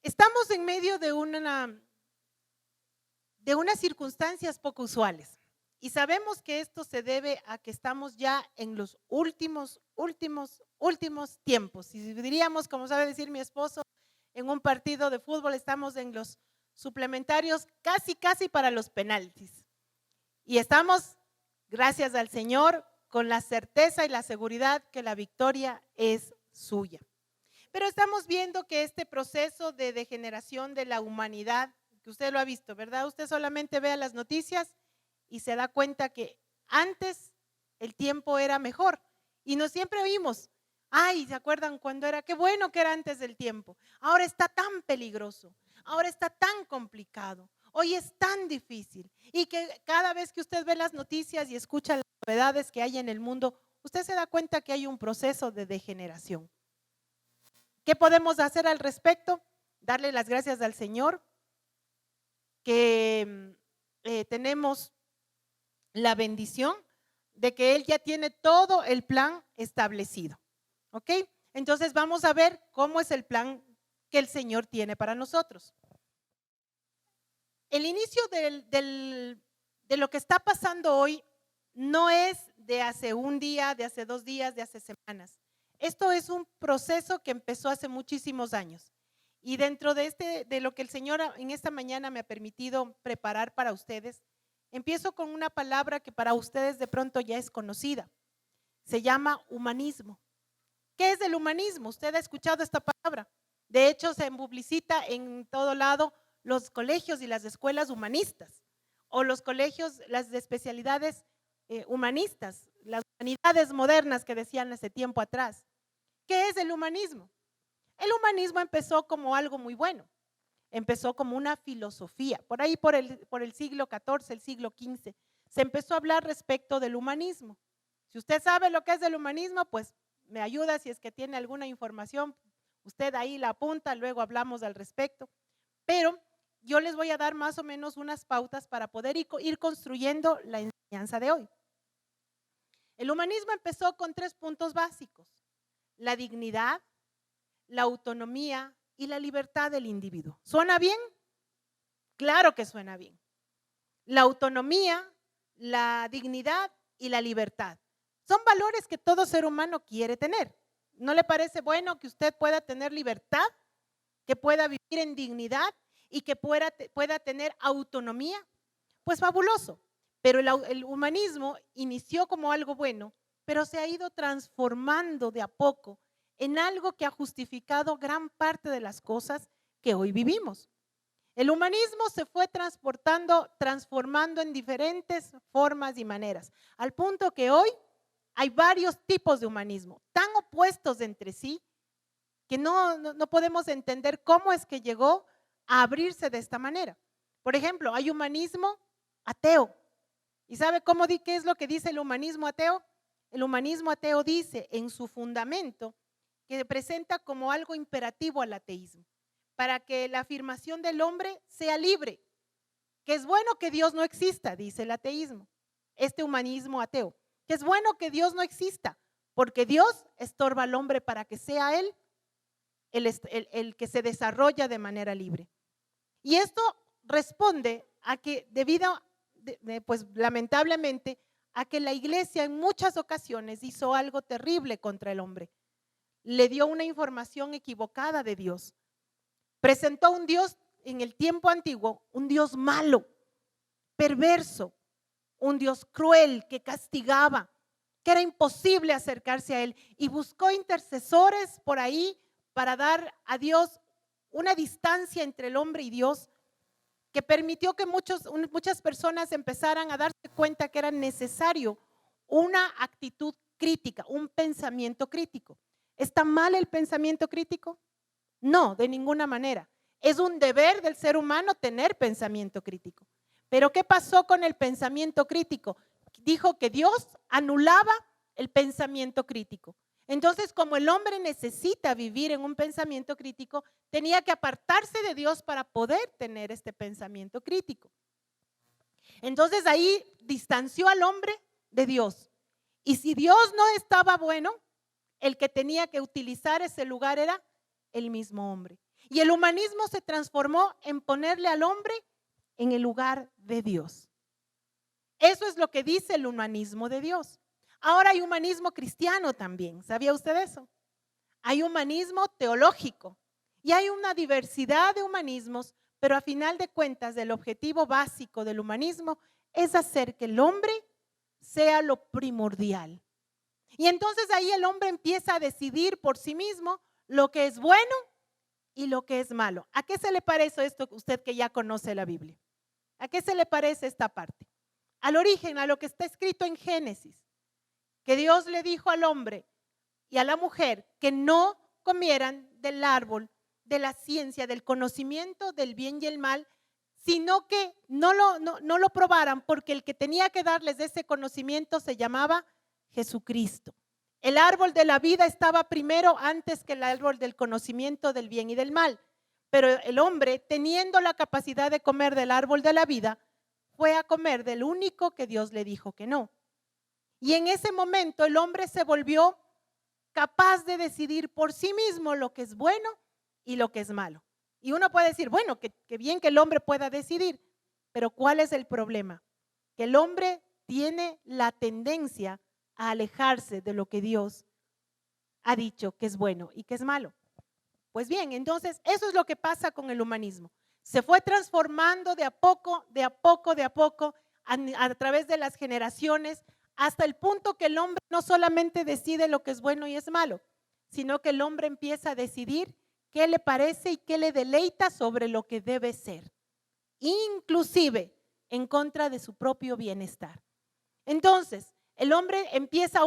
Estamos en medio de unas circunstancias poco usuales y sabemos que esto se debe a que estamos ya en los últimos tiempos. Y diríamos, como sabe decir mi esposo, en un partido de fútbol estamos en los suplementarios casi para los penaltis. Y estamos, gracias al Señor, con la certeza y la seguridad que la victoria es suya. Pero estamos viendo que este proceso de degeneración de la humanidad, que usted lo ha visto, ¿verdad? Usted solamente vea las noticias y se da cuenta que antes el tiempo era mejor. Y no siempre oímos, ay, ¿se acuerdan cuando era? Qué bueno que era antes del tiempo. Ahora está tan peligroso, ahora está tan complicado, hoy es tan difícil. Y que cada vez que usted ve las noticias y escucha las novedades que hay en el mundo, usted se da cuenta que hay un proceso de degeneración. ¿Qué podemos hacer al respecto? Darle las gracias al Señor que tenemos la bendición de que Él ya tiene todo el plan establecido. ¿Ok? Entonces vamos a ver cómo es el plan que el Señor tiene para nosotros. El inicio de lo que está pasando hoy no es de hace un día, de hace 2 días, de hace semanas. Esto es un proceso que empezó hace muchísimos años. Y dentro de lo que el Señor en esta mañana me ha permitido preparar para ustedes, empiezo con una palabra que para ustedes de pronto ya es conocida. Se llama humanismo. ¿Qué es el humanismo? Usted ha escuchado esta palabra. De hecho, se publicita en todo lado los colegios y las escuelas humanistas o los colegios, las especialidades humanistas, las humanidades modernas que decían hace tiempo atrás. ¿Qué es el humanismo? El humanismo empezó como algo muy bueno, empezó como una filosofía, por ahí por el siglo XIV, el siglo XV, se empezó a hablar respecto del humanismo. Si usted sabe lo que es el humanismo, pues me ayuda si es que tiene alguna información, usted ahí la apunta, luego hablamos al respecto, pero yo les voy a dar más o menos unas pautas para poder ir construyendo la enseñanza de hoy. El humanismo empezó con 3 puntos básicos: la dignidad, la autonomía y la libertad del individuo. ¿Suena bien? Claro que suena bien. La autonomía, la dignidad y la libertad son valores que todo ser humano quiere tener. ¿No le parece bueno que usted pueda tener libertad, que pueda vivir en dignidad y que pueda tener autonomía? Pues fabuloso. Pero el humanismo inició como algo bueno, pero se ha ido transformando de a poco en algo que ha justificado gran parte de las cosas que hoy vivimos. El humanismo se fue transformando en diferentes formas y maneras, al punto que hoy hay varios tipos de humanismo, tan opuestos entre sí, que no podemos entender cómo es que llegó a abrirse de esta manera. Por ejemplo, hay humanismo ateo. ¿Y sabe qué es lo que dice el humanismo ateo? El humanismo ateo dice en su fundamento que presenta como algo imperativo al ateísmo, para que la afirmación del hombre sea libre, que es bueno que Dios no exista, dice el ateísmo, este humanismo ateo, que es bueno que Dios no exista, porque Dios estorba al hombre para que sea él el que se desarrolla de manera libre. Y esto responde a que pues lamentablemente, a que la iglesia en muchas ocasiones hizo algo terrible contra el hombre. Le dio una información equivocada de Dios. Presentó un Dios en el tiempo antiguo, un Dios malo, perverso, un Dios cruel que castigaba, que era imposible acercarse a él, y buscó intercesores por ahí para dar a Dios una distancia entre el hombre y Dios, que permitió que muchas personas empezaran a darse cuenta que era necesario una actitud crítica, un pensamiento crítico. ¿Está mal el pensamiento crítico? No, de ninguna manera. Es un deber del ser humano tener pensamiento crítico. Pero ¿qué pasó con el pensamiento crítico? Dijo que Dios anulaba el pensamiento crítico. Entonces, como el hombre necesita vivir en un pensamiento crítico, tenía que apartarse de Dios para poder tener este pensamiento crítico. Entonces ahí distanció al hombre de Dios. Y si Dios no estaba bueno, el que tenía que utilizar ese lugar era el mismo hombre. Y el humanismo se transformó en ponerle al hombre en el lugar de Dios. Eso es lo que dice el humanismo de Dios. Ahora hay humanismo cristiano también. ¿Sabía usted eso? Hay humanismo teológico y hay una diversidad de humanismos, pero a final de cuentas el objetivo básico del humanismo es hacer que el hombre sea lo primordial. Y entonces ahí el hombre empieza a decidir por sí mismo lo que es bueno y lo que es malo. ¿A qué se le parece esto usted que ya conoce la Biblia? ¿A qué se le parece esta parte? Al origen, a lo que está escrito en Génesis, que Dios le dijo al hombre y a la mujer que no comieran del árbol de la ciencia, del conocimiento del bien y el mal, sino que no lo probaran, porque el que tenía que darles ese conocimiento se llamaba Jesucristo. El árbol de la vida estaba primero antes que el árbol del conocimiento del bien y del mal. Pero el hombre, teniendo la capacidad de comer del árbol de la vida, fue a comer del único que Dios le dijo que no. Y en ese momento el hombre se volvió capaz de decidir por sí mismo lo que es bueno y lo que es malo. Y uno puede decir, bueno, que bien que el hombre pueda decidir, pero ¿cuál es el problema? Que el hombre tiene la tendencia a alejarse de lo que Dios ha dicho que es bueno y que es malo. Pues bien, entonces eso es lo que pasa con el humanismo. Se fue transformando de a poco, a través de las generaciones, hasta el punto que el hombre no solamente decide lo que es bueno y es malo, sino que el hombre empieza a decidir qué le parece y qué le deleita sobre lo que debe ser, inclusive en contra de su propio bienestar. Entonces, el hombre empieza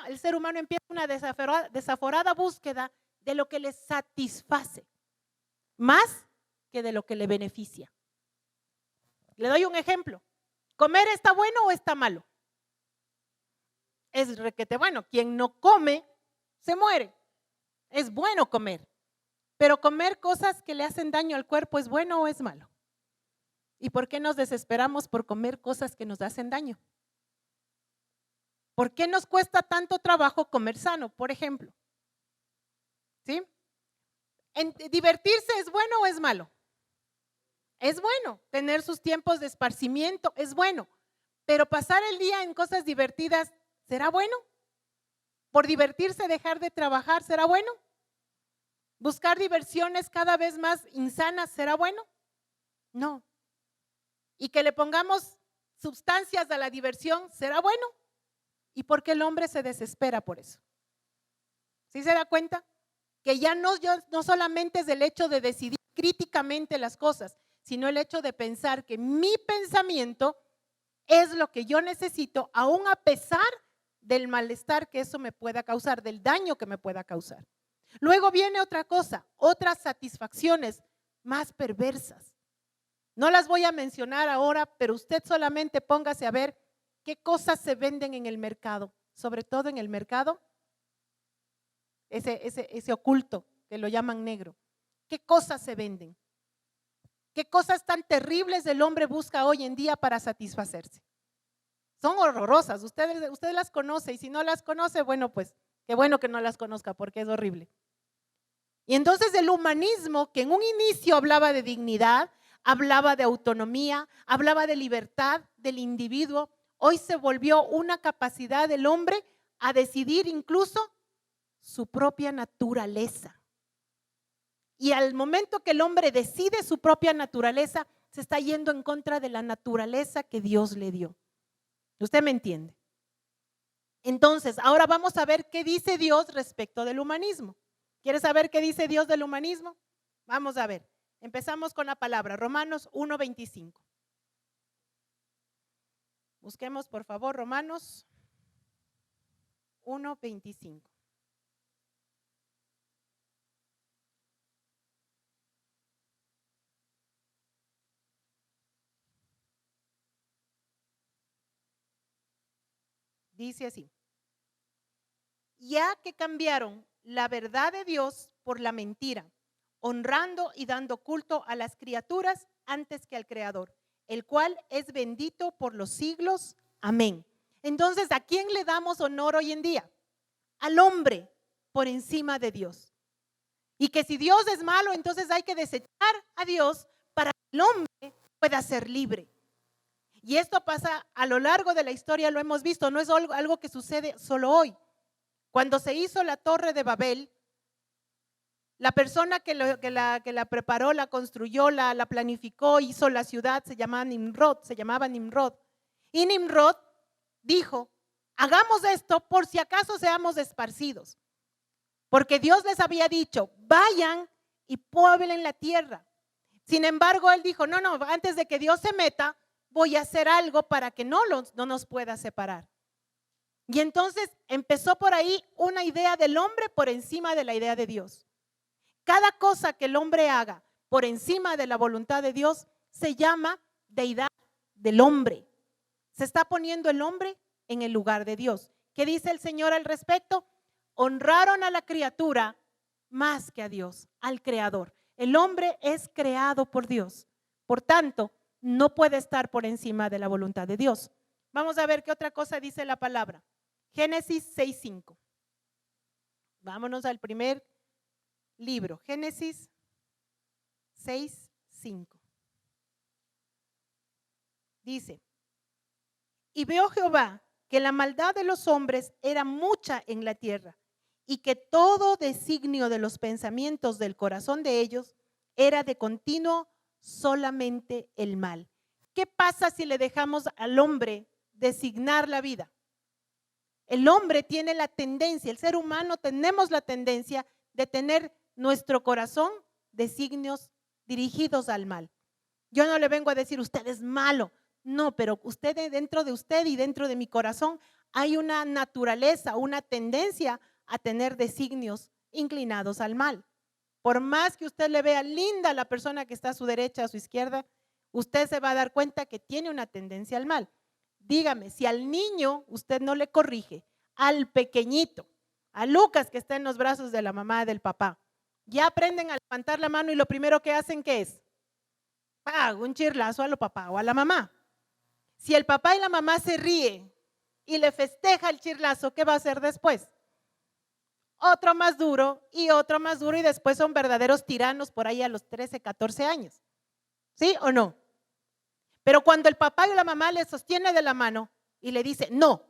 el ser humano empieza una desaforada búsqueda de lo que le satisface, más que de lo que le beneficia. Le doy un ejemplo. ¿Comer está bueno o está malo? Es requete bueno. Quien no come, se muere. Es bueno comer. Pero comer cosas que le hacen daño al cuerpo, ¿es bueno o es malo? ¿Y por qué nos desesperamos por comer cosas que nos hacen daño? ¿Por qué nos cuesta tanto trabajo comer sano, por ejemplo? ¿Sí? ¿Divertirse es bueno o es malo? Es bueno. Tener sus tiempos de esparcimiento es bueno. Pero pasar el día en cosas divertidas, ¿será bueno? ¿Por divertirse dejar de trabajar, será bueno? ¿Buscar diversiones cada vez más insanas, será bueno? No. ¿Y que le pongamos sustancias a la diversión, será bueno? ¿Y por qué el hombre se desespera por eso? ¿Sí se da cuenta? Que ya no solamente es el hecho de decidir críticamente las cosas, sino el hecho de pensar que mi pensamiento es lo que yo necesito, aún a pesar del malestar que eso me pueda causar, del daño que me pueda causar. Luego viene otra cosa, otras satisfacciones más perversas. No las voy a mencionar ahora, pero usted solamente póngase a ver qué cosas se venden en el mercado, sobre todo en el mercado, ese oculto que lo llaman negro. ¿Qué cosas se venden? ¿Qué cosas tan terribles el hombre busca hoy en día para satisfacerse? Son horrorosas, usted las conoce y si no las conoce, bueno, pues qué bueno que no las conozca porque es horrible. Y entonces el humanismo, que en un inicio hablaba de dignidad, hablaba de autonomía, hablaba de libertad del individuo, hoy se volvió una capacidad del hombre a decidir incluso su propia naturaleza. Y al momento que el hombre decide su propia naturaleza, se está yendo en contra de la naturaleza que Dios le dio. ¿Usted me entiende? Entonces, ahora vamos a ver qué dice Dios respecto del humanismo. ¿Quiere saber qué dice Dios del humanismo? Vamos a ver. Empezamos con la palabra, Romanos 1:25. Busquemos, por favor, Romanos 1:25. Dice así: ya que cambiaron la verdad de Dios por la mentira, honrando y dando culto a las criaturas antes que al Creador, el cual es bendito por los siglos. Amén. Entonces, ¿a quién le damos honor hoy en día? Al hombre por encima de Dios. Y que si Dios es malo, entonces hay que desechar a Dios para que el hombre pueda ser libre. Y esto pasa a lo largo de la historia, lo hemos visto, no es algo que sucede solo hoy. Cuando se hizo la Torre de Babel, la persona que la preparó, la construyó, la planificó, hizo la ciudad, se llamaba Nimrod. Y Nimrod dijo, hagamos esto por si acaso seamos esparcidos. Porque Dios les había dicho, vayan y pueblen la tierra. Sin embargo, él dijo, no, antes de que Dios se meta, voy a hacer algo para que no nos pueda separar. Y entonces empezó por ahí una idea del hombre por encima de la idea de Dios. Cada cosa que el hombre haga por encima de la voluntad de Dios se llama deidad del hombre. Se está poniendo el hombre en el lugar de Dios. ¿Qué dice el Señor al respecto? Honraron a la criatura más que a Dios, al Creador. El hombre es creado por Dios. Por tanto, no puede estar por encima de la voluntad de Dios. Vamos a ver qué otra cosa dice la palabra. Génesis 6:5. Vámonos al primer libro, Génesis 6:5. Dice, y vio Jehová que la maldad de los hombres era mucha en la tierra, y que todo designio de los pensamientos del corazón de ellos era de continuo solamente el mal. ¿Qué pasa si le dejamos al hombre designar la vida? El hombre tiene la tendencia, el ser humano tenemos la tendencia de tener nuestro corazón designios dirigidos al mal. Yo no le vengo a decir usted es malo, no, pero usted, dentro de usted y dentro de mi corazón hay una naturaleza, una tendencia a tener designios inclinados al mal. Por más que usted le vea linda a la persona que está a su derecha, a su izquierda, usted se va a dar cuenta que tiene una tendencia al mal. Dígame, si al niño usted no le corrige, al pequeñito, a Lucas que está en los brazos de la mamá, del papá, ya aprenden a levantar la mano y lo primero que hacen, ¿qué es? Un chirlazo a lo papá o a la mamá. Si el papá y la mamá se ríen y le festeja el chirlazo, ¿qué va a hacer después? Otro más duro y otro más duro, y después son verdaderos tiranos por ahí a los 13, 14 años. ¿Sí o no? Pero cuando el papá y la mamá le sostiene de la mano y le dice, no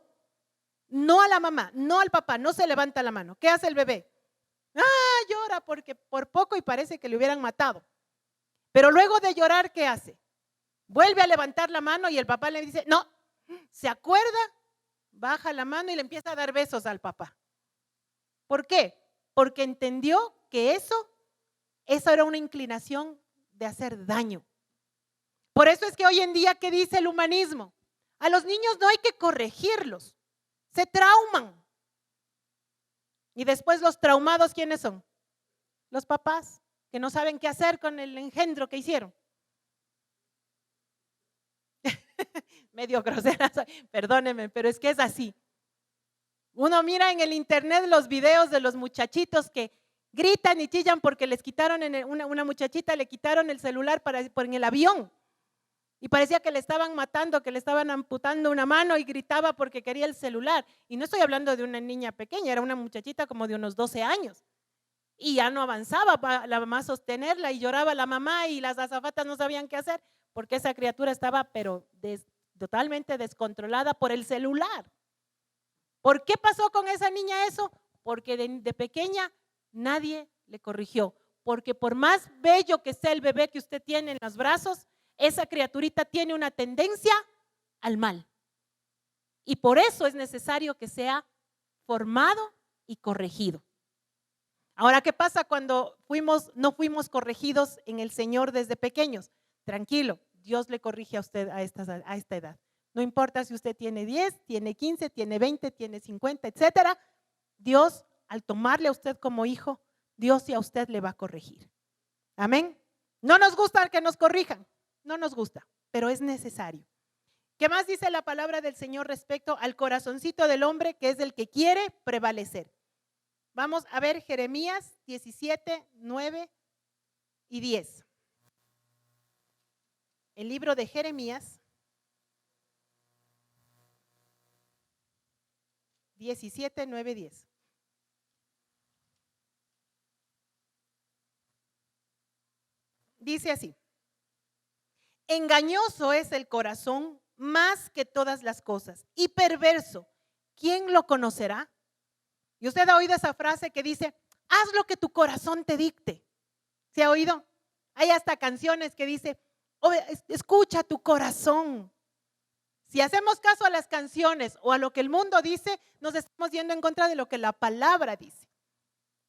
a la mamá, no al papá, no se levanta la mano. ¿Qué hace el bebé? Llora porque por poco y parece que le hubieran matado. Pero luego de llorar, ¿qué hace? Vuelve a levantar la mano y el papá le dice, no, ¿se acuerda? Baja la mano y le empieza a dar besos al papá. ¿Por qué? Porque entendió que eso era una inclinación de hacer daño. Por eso es que hoy en día, ¿qué dice el humanismo? A los niños no hay que corregirlos, se trauman. Y después los traumados, ¿quiénes son? Los papás, que no saben qué hacer con el engendro que hicieron. Medio grosera, perdónenme, pero es que es así. Uno mira en el internet los videos de los muchachitos que gritan y chillan porque les quitaron, una muchachita le quitaron el celular en el avión y parecía que le estaban matando, que le estaban amputando una mano, y gritaba porque quería el celular. Y no estoy hablando de una niña pequeña, era una muchachita como de unos 12 años. Y ya no avanzaba para la mamá sostenerla, y lloraba la mamá y las azafatas no sabían qué hacer porque esa criatura estaba pero totalmente descontrolada por el celular. ¿Por qué pasó con esa niña eso? Porque de pequeña nadie le corrigió. Porque por más bello que sea el bebé que usted tiene en los brazos, esa criaturita tiene una tendencia al mal. Y por eso es necesario que sea formado y corregido. Ahora, ¿qué pasa cuando no fuimos corregidos en el Señor desde pequeños? Tranquilo, Dios le corrige a usted a esta edad. No importa si usted tiene 10, tiene 15, tiene 20, tiene 50, etcétera. Dios, al tomarle a usted como hijo, Dios y a usted le va a corregir. Amén. No nos gusta que nos corrijan, no nos gusta, pero es necesario. ¿Qué más dice la palabra del Señor respecto al corazoncito del hombre, que es el que quiere prevalecer? Vamos a ver Jeremías 17, 9 y 10. El libro de Jeremías 17, 9, 10. Dice así: engañoso es el corazón más que todas las cosas y perverso, ¿quién lo conocerá? Y usted ha oído esa frase que dice: haz lo que tu corazón te dicte. ¿Se ha oído? Hay hasta canciones que dice: escucha tu corazón. Si hacemos caso a las canciones o a lo que el mundo dice, nos estamos yendo en contra de lo que la palabra dice.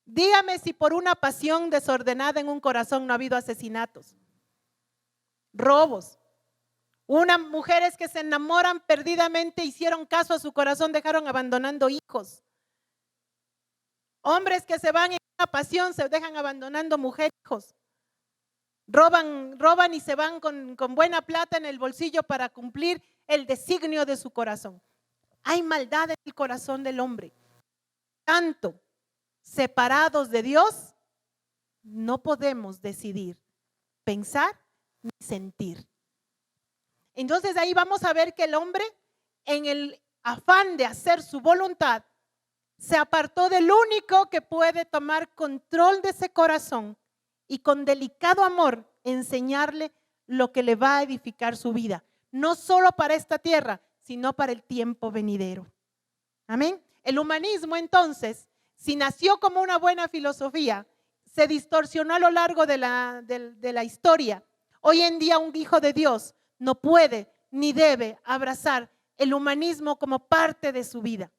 Dígame si por una pasión desordenada en un corazón no ha habido asesinatos, robos. Unas mujeres que se enamoran perdidamente, hicieron caso a su corazón, dejaron abandonando hijos. Hombres que se van en una pasión, se dejan abandonando mujeres, hijos. Roban y se van con buena plata en el bolsillo para cumplir el designio de su corazón. Hay maldad en el corazón del hombre. Tanto separados de Dios, no podemos decidir, pensar ni sentir. Entonces ahí vamos a ver que el hombre, en el afán de hacer su voluntad, se apartó del único que puede tomar control de ese corazón y con delicado amor enseñarle lo que le va a edificar su vida, no solo para esta tierra, sino para el tiempo venidero. Amén. El humanismo, entonces, si nació como una buena filosofía, se distorsionó a lo largo de la historia. Hoy en día un hijo de Dios no puede ni debe abrazar el humanismo como parte de su vida.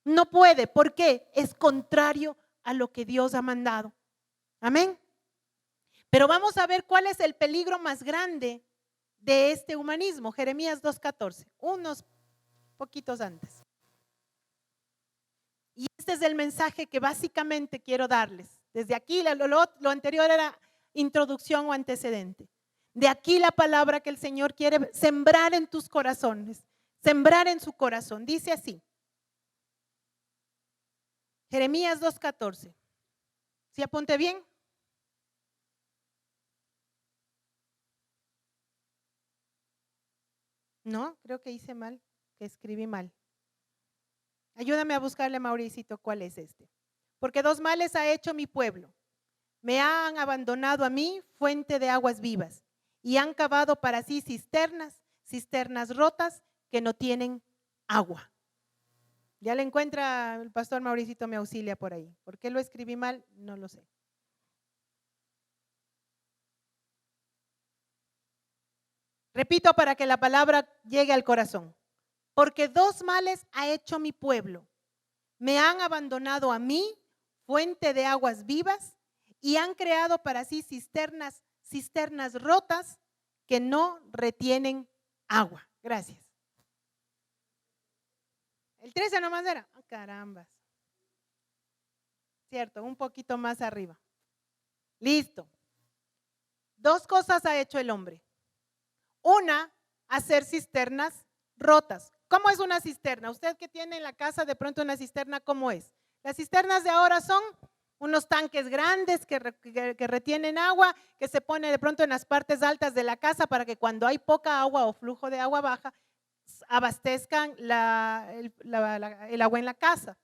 No puede, porque es contrario a lo que Dios ha mandado. Amén. Pero vamos a ver cuál es el peligro más grande de este humanismo. Jeremías 2:14, unos poquitos antes. Y este es el mensaje que básicamente quiero darles. Desde aquí, lo anterior era introducción o antecedente. De aquí la palabra que el Señor quiere sembrar en tus corazones, sembrar en su corazón. Dice así, Jeremías 2:14. ¿Sí apunte bien? No, creo que hice mal, que escribí mal. Ayúdame a buscarle, Mauricito, cuál es este. Porque dos males ha hecho mi pueblo. Me han abandonado a mí, fuente de aguas vivas, y han cavado para sí cisternas rotas que no tienen agua. Ya le encuentra el pastor Mauricito, me auxilia por ahí. ¿Por qué lo escribí mal? No lo sé. Repito para que la palabra llegue al corazón. Porque dos males ha hecho mi pueblo. Me han abandonado a mí, fuente de aguas vivas, y han creado para sí cisternas rotas que no retienen agua. Gracias. El 13 nomás era. Oh, carambas. Cierto, un poquito más arriba. Listo. Dos cosas ha hecho el hombre. Una, hacer cisternas rotas. ¿Cómo es una cisterna? Usted que tiene en la casa de pronto una cisterna, ¿cómo es? Las cisternas de ahora son unos tanques grandes que retienen agua, que se pone de pronto en las partes altas de la casa para que cuando hay poca agua o flujo de agua baja, abastezcan el agua en la casa.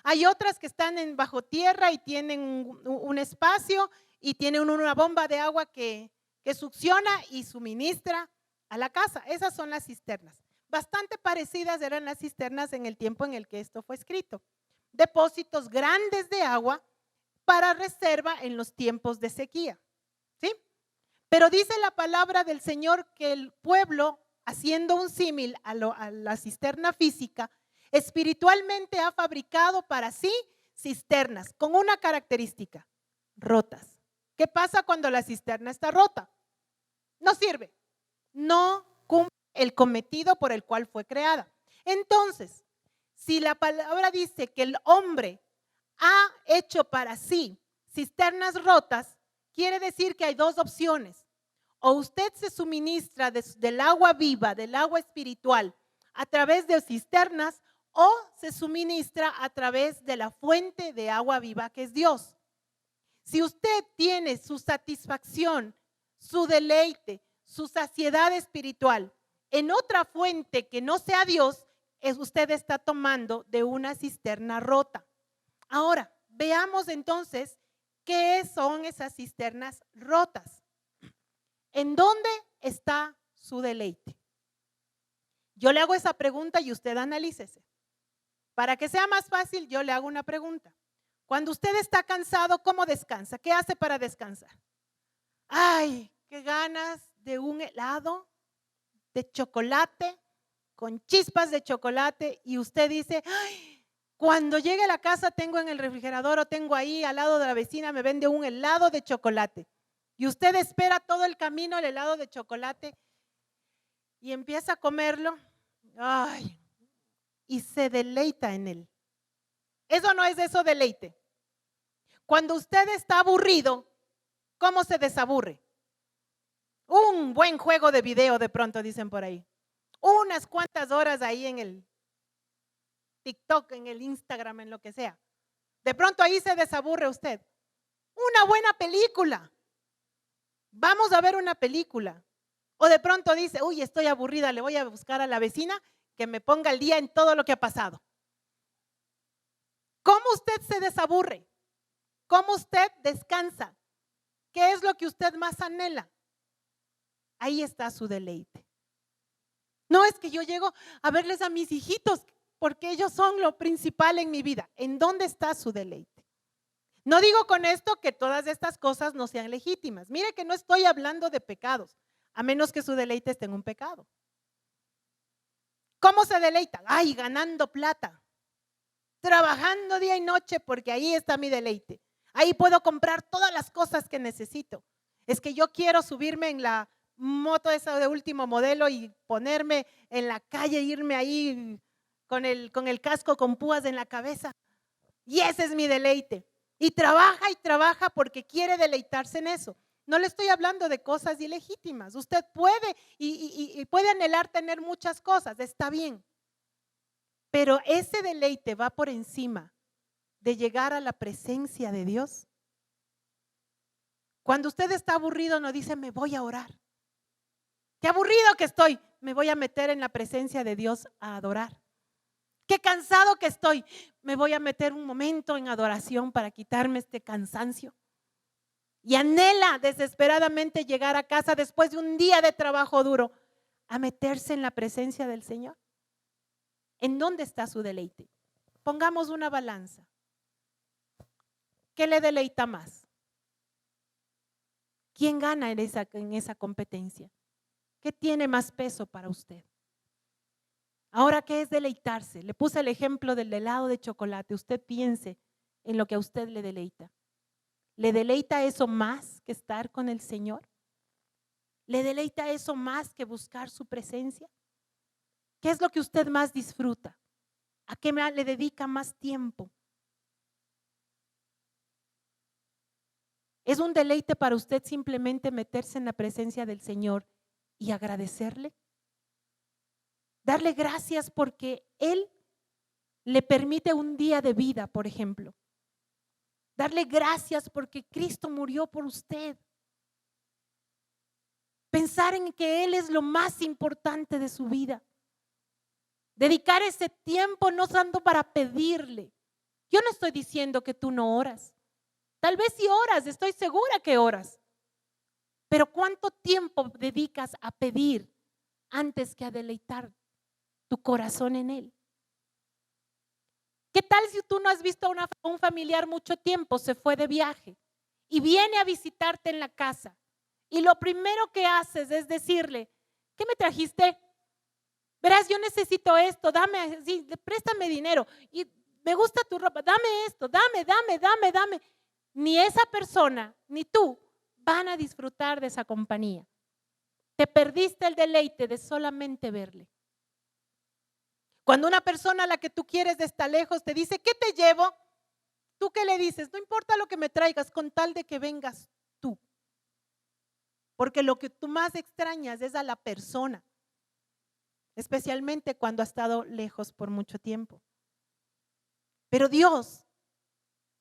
Hay otras que están bajo tierra y tienen un espacio y tienen una bomba de agua que succiona y suministra a la casa. Esas son las cisternas. Bastante parecidas eran las cisternas en el tiempo en el que esto fue escrito. Depósitos grandes de agua para reserva en los tiempos de sequía. ¿Sí? Pero dice la palabra del Señor que el pueblo, haciendo un símil a la cisterna física, espiritualmente ha fabricado para sí cisternas con una característica: rotas. ¿Qué pasa cuando la cisterna está rota? No sirve, no cumple el cometido por el cual fue creada. Entonces, si la palabra dice que el hombre ha hecho para sí cisternas rotas, quiere decir que hay dos opciones. O usted se suministra del agua viva, del agua espiritual, a través de cisternas, o se suministra a través de la fuente de agua viva que es Dios. Si usted tiene su satisfacción, su deleite, su saciedad espiritual en otra fuente que no sea Dios, usted está tomando de una cisterna rota. Ahora, veamos entonces qué son esas cisternas rotas. ¿En dónde está su deleite? Yo le hago esa pregunta y usted analícese. Para que sea más fácil, yo le hago una pregunta. Cuando usted está cansado, ¿cómo descansa? ¿Qué hace para descansar? Ay, qué ganas de un helado de chocolate con chispas de chocolate, y usted dice, ay, cuando llegue a la casa tengo en el refrigerador o tengo ahí al lado de la vecina, me vende un helado de chocolate. Y usted espera todo el camino el helado de chocolate y empieza a comerlo, ay, y se deleita en él. Eso no es eso deleite. Cuando usted está aburrido, ¿cómo se desaburre? Un buen juego de video, de pronto dicen por ahí. Unas cuantas horas ahí en el TikTok, en el Instagram, en lo que sea. De pronto ahí se desaburre usted. Una buena película. Vamos a ver una película. O de pronto dice, uy, estoy aburrida, le voy a buscar a la vecina que me ponga al día en todo lo que ha pasado. ¿Cómo usted se desaburre? ¿Cómo usted descansa? ¿Qué es lo que usted más anhela? Ahí está su deleite. No es que yo llego a verles a mis hijitos porque ellos son lo principal en mi vida. ¿En dónde está su deleite? No digo con esto que todas estas cosas no sean legítimas. Mire que no estoy hablando de pecados, a menos que su deleite esté en un pecado. ¿Cómo se deleita? Ay, ganando plata, trabajando día y noche porque ahí está mi deleite. Ahí puedo comprar todas las cosas que necesito. Es que yo quiero subirme en la moto esa de último modelo y ponerme en la calle, irme ahí con el casco con púas en la cabeza. Y ese es mi deleite. Y trabaja porque quiere deleitarse en eso. No le estoy hablando de cosas ilegítimas. Usted puede y puede anhelar tener muchas cosas, está bien. Pero ese deleite va por encima de llegar a la presencia de Dios. Cuando usted está aburrido, no dice, me voy a orar. Qué aburrido que estoy, me voy a meter en la presencia de Dios a adorar. Qué cansado que estoy, me voy a meter un momento en adoración para quitarme este cansancio. Y anhela desesperadamente llegar a casa después de un día de trabajo duro a meterse en la presencia del Señor. ¿En dónde está su deleite? Pongamos una balanza. ¿Qué le deleita más? ¿Quién gana en esa competencia? ¿Qué tiene más peso para usted? Ahora, ¿qué es deleitarse? Le puse el ejemplo del helado de chocolate. Usted piense en lo que a usted le deleita. ¿Le deleita eso más que estar con el Señor? ¿Le deleita eso más que buscar su presencia? ¿Qué es lo que usted más disfruta? ¿A qué le dedica más tiempo? ¿Es un deleite para usted simplemente meterse en la presencia del Señor y agradecerle? Darle gracias porque Él le permite un día de vida, por ejemplo. Darle gracias porque Cristo murió por usted. Pensar en que Él es lo más importante de su vida. Dedicar ese tiempo no tanto para pedirle. Yo no estoy diciendo que tú no oras. Tal vez sí oras, estoy segura que oras. Pero ¿cuánto tiempo dedicas a pedir antes que a deleitar tu corazón en Él? ¿Qué tal si tú no has visto a un familiar mucho tiempo, se fue de viaje y viene a visitarte en la casa? Y lo primero que haces es decirle, ¿qué me trajiste? Verás, yo necesito esto, dame, sí, préstame dinero. Y me gusta tu ropa, dame esto, dame. Ni esa persona, ni tú van a disfrutar de esa compañía. Te perdiste el deleite de solamente verle. Cuando una persona a la que tú quieres está lejos te dice, ¿qué te llevo? ¿Tú qué le dices? No importa lo que me traigas, con tal de que vengas tú. Porque lo que tú más extrañas es a la persona, especialmente cuando ha estado lejos por mucho tiempo. Pero Dios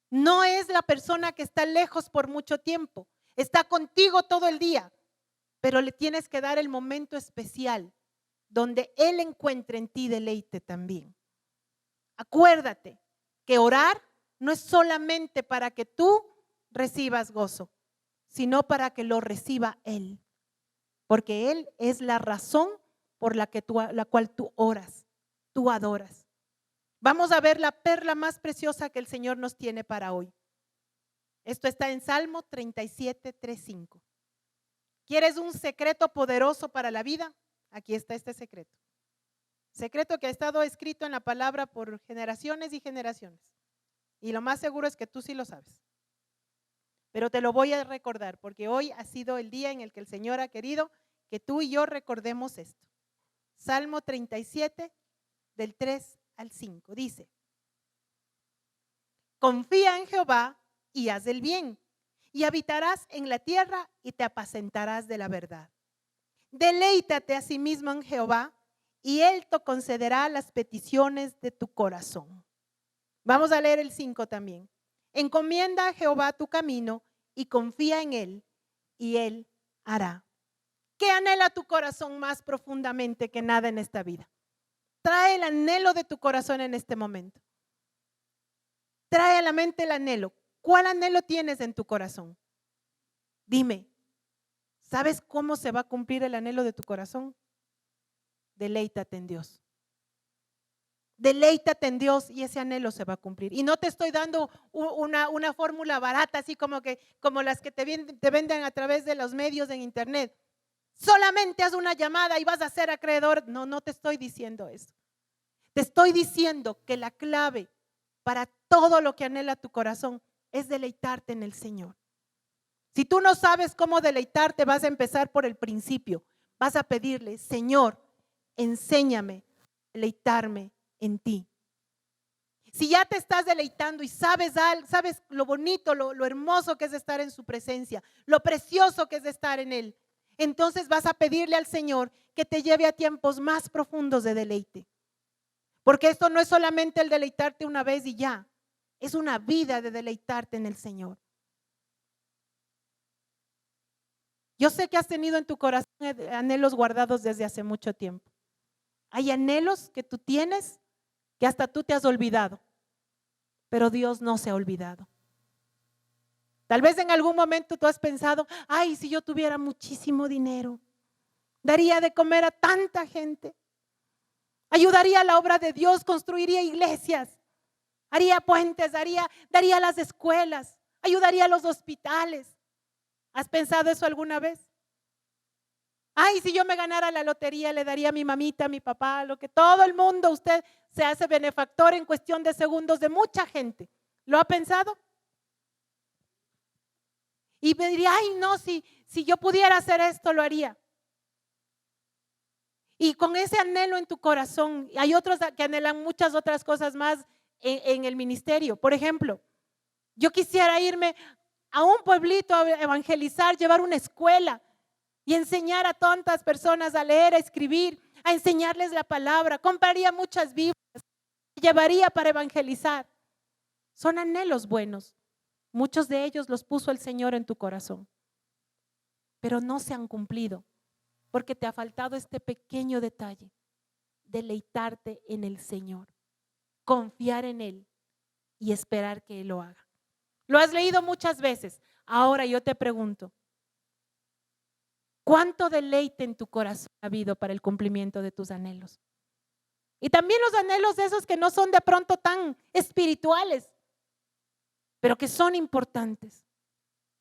no es la persona que está lejos por mucho tiempo, está contigo todo el día, pero le tienes que dar el momento especial donde Él encuentre en ti deleite también. Acuérdate que orar no es solamente para que tú recibas gozo, sino para que lo reciba Él. porque Él es la razón por la cual tú oras, tú adoras. Vamos a ver la perla más preciosa que el Señor nos tiene para hoy. Esto está en Salmo 37, 3, 5. ¿Quieres un secreto poderoso para la vida? Aquí está este secreto. Secreto que ha estado escrito en la palabra por generaciones y generaciones. Y lo más seguro es que tú sí lo sabes. Pero te lo voy a recordar porque hoy ha sido el día en el que el Señor ha querido que tú y yo recordemos esto. Salmo 37, del 3 al 5. Dice: confía en Jehová y haz el bien, y habitarás en la tierra y te apacentarás de la verdad. Deleítate a sí mismo en Jehová y Él te concederá las peticiones de tu corazón. Vamos a leer el 5 también. Encomienda a Jehová tu camino y confía en Él y Él hará. ¿Qué anhela tu corazón más profundamente que nada en esta vida? Trae el anhelo de tu corazón en este momento. Trae a la mente el anhelo. ¿Cuál anhelo tienes en tu corazón? Dime, ¿sabes cómo se va a cumplir el anhelo de tu corazón? Deleítate en Dios. Deleítate en Dios y ese anhelo se va a cumplir. Y no te estoy dando una fórmula barata, así como las que te venden a través de los medios en internet. Solamente haz una llamada y vas a ser acreedor. No, no te estoy diciendo eso. Te estoy diciendo que la clave para todo lo que anhela tu corazón es deleitarte en el Señor. Si tú no sabes cómo deleitarte, vas a empezar por el principio. Vas a pedirle: Señor, enséñame a deleitarme en ti. Si ya te estás deleitando y sabes lo bonito, lo hermoso que es estar en su presencia, lo precioso que es estar en Él, entonces vas a pedirle al Señor que te lleve a tiempos más profundos de deleite. Porque esto no es solamente el deleitarte una vez y ya, es una vida de deleitarte en el Señor. Yo sé que has tenido en tu corazón anhelos guardados desde hace mucho tiempo. Hay anhelos que tú tienes que hasta tú te has olvidado, pero Dios no se ha olvidado. Tal vez en algún momento tú has pensado: ay, si yo tuviera muchísimo dinero, daría de comer a tanta gente, ayudaría a la obra de Dios, construiría iglesias, haría puentes, daría las escuelas, ayudaría a los hospitales. ¿Has pensado eso alguna vez? Ay, si yo me ganara la lotería, le daría a mi mamita, a mi papá, lo que todo el mundo. Usted se hace benefactor en cuestión de segundos de mucha gente. ¿Lo ha pensado? Y me diría: ay, no, si yo pudiera hacer esto, lo haría. Y con ese anhelo en tu corazón, hay otros que anhelan muchas otras cosas más en el ministerio. Por ejemplo, yo quisiera irme a un pueblito a evangelizar, llevar una escuela y enseñar a tantas personas a leer, a escribir, a enseñarles la palabra. Compraría muchas Biblias, llevaría para evangelizar. Son anhelos buenos. Muchos de ellos los puso el Señor en tu corazón, pero no se han cumplido porque te ha faltado este pequeño detalle: deleitarte en el Señor, confiar en Él y esperar que Él lo haga. Lo has leído muchas veces. Ahora yo te pregunto: ¿cuánto deleite en tu corazón ha habido para el cumplimiento de tus anhelos? Y también los anhelos de esos que no son de pronto tan espirituales, pero que son importantes.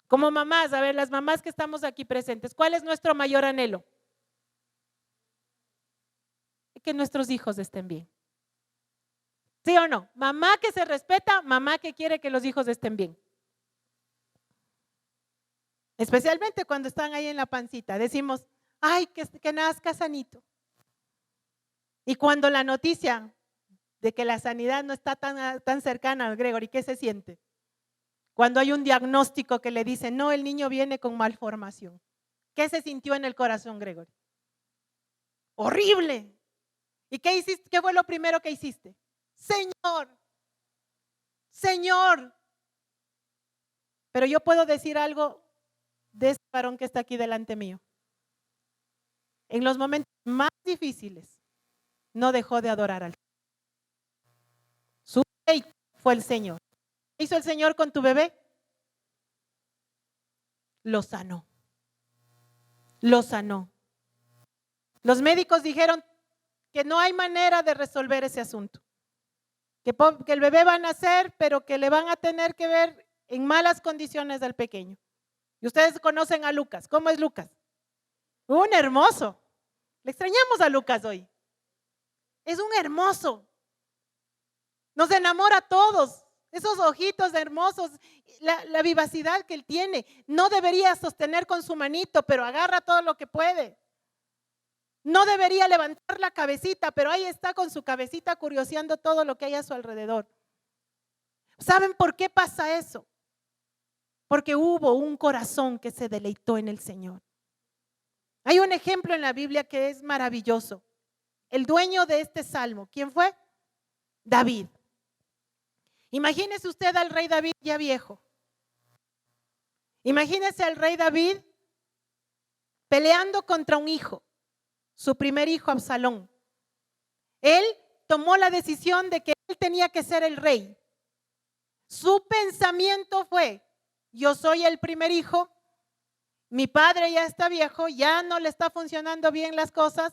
Como mamás, a ver, las mamás que estamos aquí presentes, ¿cuál es nuestro mayor anhelo? Que nuestros hijos estén bien. ¿Sí o no? Mamá que se respeta, mamá que quiere que los hijos estén bien. Especialmente cuando están ahí en la pancita, decimos: ay, que nazca sanito. Y cuando la noticia de que la sanidad no está tan cercana, Gregory, ¿qué se siente? Cuando hay un diagnóstico que le dicen: no, el niño viene con malformación. ¿Qué se sintió en el corazón, Gregory? Horrible. ¿Y qué hiciste? ¿Qué fue lo primero que hiciste? Señor, Señor. Pero yo puedo decir algo de este varón que está aquí delante mío. En los momentos más difíciles, no dejó de adorar al Señor. Su rey fue el Señor. ¿Qué hizo el Señor con tu bebé? Lo sanó. Lo sanó. Los médicos dijeron que no hay manera de resolver ese asunto. Que el bebé va a nacer, pero que le van a tener que ver en malas condiciones al pequeño. Y ustedes conocen a Lucas. ¿Cómo es Lucas? Un hermoso. Le extrañamos a Lucas hoy. Es un hermoso. Nos enamora a todos. Esos ojitos hermosos, la vivacidad que él tiene. No debería sostener con su manito, pero agarra todo lo que puede. No debería levantar la cabecita, pero ahí está con su cabecita curioseando todo lo que hay a su alrededor. ¿Saben por qué pasa eso? Porque hubo un corazón que se deleitó en el Señor. Hay un ejemplo en la Biblia que es maravilloso. El dueño de este salmo, ¿quién fue? David. Imagínese usted al rey David ya viejo. Imagínese al rey David peleando contra un hijo, su primer hijo Absalón. Él tomó la decisión de que él tenía que ser el rey. Su pensamiento fue: yo soy el primer hijo, mi padre ya está viejo, ya no le está funcionando bien las cosas,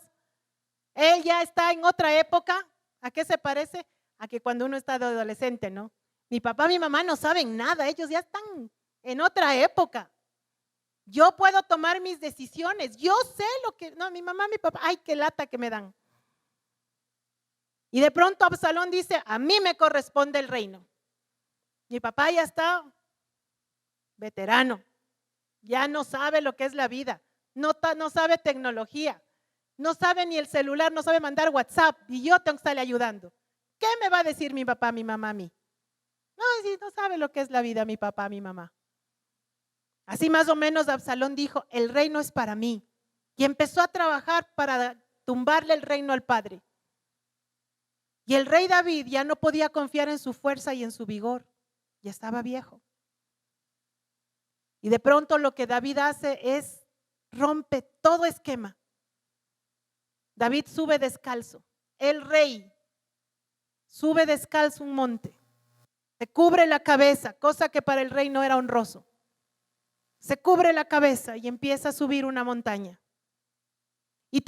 él ya está en otra época. ¿A qué se parece? A que cuando uno está de adolescente, ¿no? Mi papá, mi mamá no saben nada, ellos ya están en otra época. Yo puedo tomar mis decisiones, yo sé lo que, no, mi mamá, mi papá, ay, qué lata que me dan. Y de pronto Absalón dice: a mí me corresponde el reino. Mi papá ya está veterano, ya no sabe lo que es la vida, no sabe tecnología, no sabe ni el celular, no sabe mandar WhatsApp, y yo tengo que estarle ayudando. ¿Qué me va a decir mi papá, mi mamá a mí? No, si no sabe lo que es la vida mi papá, mi mamá. Así más o menos Absalón dijo: el reino es para mí. Y empezó a trabajar para tumbarle el reino al padre. Y el rey David ya no podía confiar en su fuerza y en su vigor. Ya estaba viejo. Y de pronto lo que David hace es rompe todo esquema. David sube descalzo. El rey sube descalzo un monte. Se cubre la cabeza, cosa que para el rey no era honroso. Se cubre la cabeza y empieza a subir una montaña. Y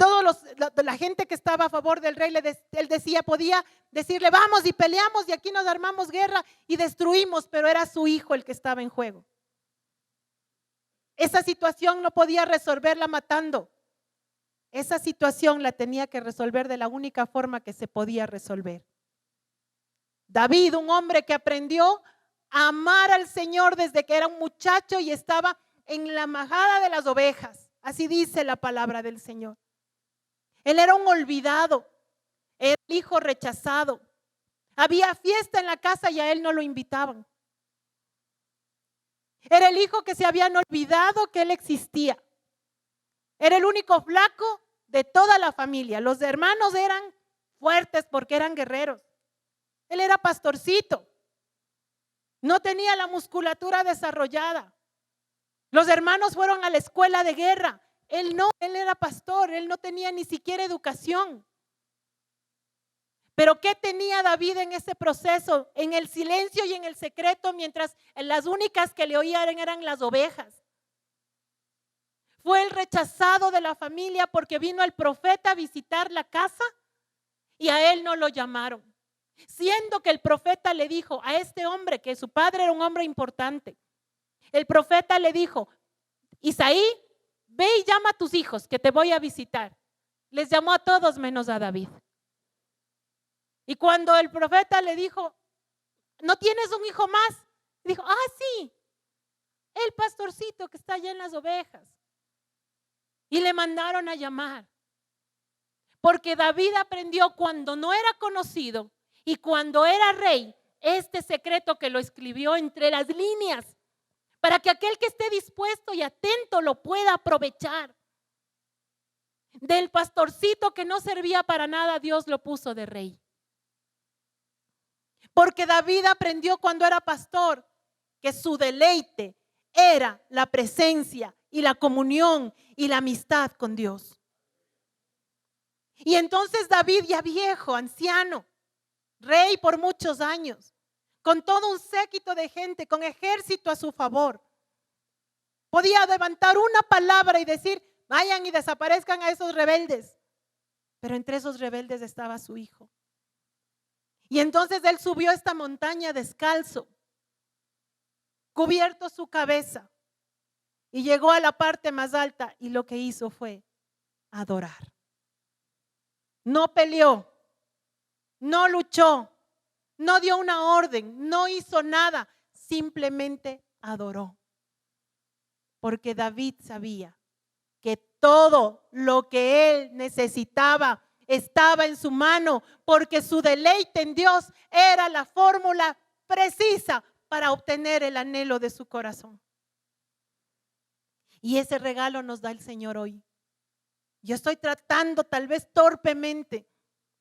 la gente que estaba a favor del rey, él decía, podía decirle: vamos y peleamos y aquí nos armamos guerra y destruimos, pero era su hijo el que estaba en juego. Esa situación no podía resolverla matando. Esa situación la tenía que resolver de la única forma que se podía resolver. David, un hombre que aprendió a amar al Señor desde que era un muchacho y estaba en la majada de las ovejas. Así dice la palabra del Señor. Él era un olvidado, era el hijo rechazado. Había fiesta en la casa y a él no lo invitaban. Era el hijo que se habían olvidado que él existía. Era el único flaco de toda la familia. Los hermanos eran fuertes porque eran guerreros. Él era pastorcito. No tenía la musculatura desarrollada. Los hermanos fueron a la escuela de guerra. Él no, él era pastor, él no tenía ni siquiera educación. Pero ¿qué tenía David en ese proceso? En el silencio y en el secreto, mientras las únicas que le oían eran las ovejas. Fue el rechazado de la familia porque vino el profeta a visitar la casa y a él no lo llamaron. Siendo que el profeta le dijo a este hombre que su padre era un hombre importante. El profeta le dijo: Isaí, ve y llama a tus hijos que te voy a visitar. Les llamó a todos menos a David. Y cuando el profeta le dijo: ¿no tienes un hijo más? Dijo: sí, el pastorcito que está allá en las ovejas. Y le mandaron a llamar. Porque David aprendió cuando no era conocido y cuando era rey, este secreto que lo escribió entre las líneas, para que aquel que esté dispuesto y atento lo pueda aprovechar. Del pastorcito que no servía para nada, Dios lo puso de rey. Porque David aprendió cuando era pastor que su deleite era la presencia y la comunión y la amistad con Dios. Y entonces David, ya viejo, anciano, rey por muchos años, con todo un séquito de gente, con ejército a su favor, podía levantar una palabra y decir: vayan y desaparezcan a esos rebeldes. Pero entre esos rebeldes estaba su hijo. Y entonces él subió esta montaña descalzo, cubierto su cabeza, y llegó a la parte más alta y lo que hizo fue adorar. No peleó, no luchó, no dio una orden, no hizo nada, simplemente adoró. Porque David sabía que todo lo que él necesitaba estaba en su mano, porque su deleite en Dios era la fórmula precisa para obtener el anhelo de su corazón. Y ese regalo nos da el Señor hoy. Yo estoy tratando, tal vez torpemente,